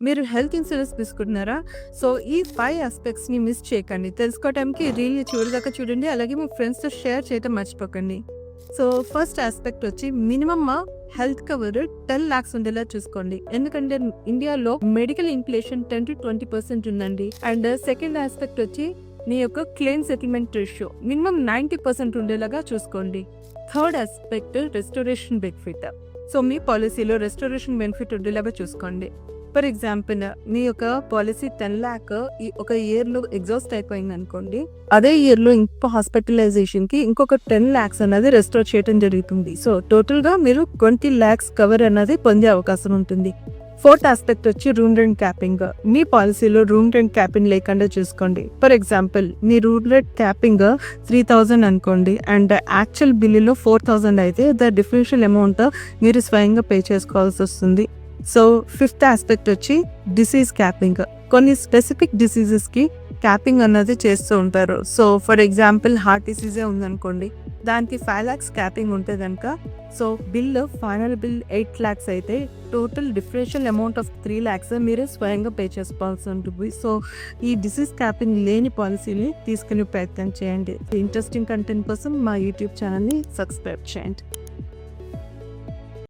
మీరు health insurance తీసుకుంటున్నారా? So, ఈ 5 ఆస్పెక్ట్స్‌ని మిస్ చేయకండి. తెలుసుకోవటానికి రీల్‌ని చివరిదాకా చూడండి. అలాగే మీ ఫ్రెండ్స్‌తో షేర్ చేయటం మర్చిపోకండి. సో, ఫస్ట్ ఆస్పెక్ట్ వచ్చి మినిమమ్ హెల్త్ కవర్ 10 లాక్స్ ఉండేలా చూసుకోండి. ఎందుకంటే ఇండియాలో మెడికల్ ఇన్‌ఫ్లేషన్ 10-20% ఉందండి. అండ్ సెకండ్ ఆస్పెక్ట్ వచ్చి మీ యొక్క క్లెయిమ్ సెటిల్మెంట్ రేషియో మినిమమ్ 90% ఉండేలాగా చూసుకోండి. Third aspect restoration benefit. So, మీ పాలిసీలో రెస్టోరేషన్ బెనిఫిట్ ఉండేలాగా చూసుకోండి. ఫర్ ఎగ్జాంపుల్ మీ యొక్క పాలిసీ 10 లాక్ ఒక ఇయర్‌లో ఎగ్జాస్ట్ అయిపోయింది అనుకోండి. అదే ఇయర్‌లో ఇంకో హాస్పిటలైజేషన్‌కి ఇంకొక 10 లాక్స్ అన్నది రెస్టోర్ చేయడం జరుగుతుంది. సో, టోటల్‌గా మీరు 20 లాక్స్ కవర్ అన్నది పొందే అవకాశం ఉంటుంది. ఫోర్త్ ఆస్పెక్ట్ వచ్చి రూమ్ రెంట్ క్యాపింగ్. మీ పాలిసీలో రూమ్ రెంట్ క్యాపింగ్ లేకుండా చూసుకోండి. For example me room rent capping 3000 అనుకోండి అండ్ యాక్చువల్ బిల్లులో 4000 అయితే ద డిఫరెన్షియల్ అమౌంట్ మీరు స్వయంగా పే చేసుకోవాల్సి వస్తుంది. సో, ఫిఫ్త్ ఆస్పెక్ట్ వచ్చి డిసీజ్ క్యాపింగ్. కొన్ని స్పెసిఫిక్ డిసీజెస్‌కి క్యాపింగ్ అన్నది చేస్తూ ఉంటారు. సో, ఫర్ ఎగ్జాంపుల్ హార్ట్ డిసీజే ఉందనుకోండి. దానికి 5 లాక్స్ క్యాపింగ్ ఉంటే గనక సో, ఫైనల్ బిల్ 8 లాక్స్ అయితే total differential amount of 3 lakhs మీరే స్వయంగా పే చేసుకోవాల్సి ఉంటుంది. సో, ఈ డిసీజ్ క్యాపింగ్ లేని పాలసీని తీసుకునే ప్రయత్నం చేయండి. ఇంట్రెస్టింగ్ కంటెంట్ కోసం మా యూట్యూబ్ ఛానల్‌ని సబ్స్క్రైబ్ చేయండి.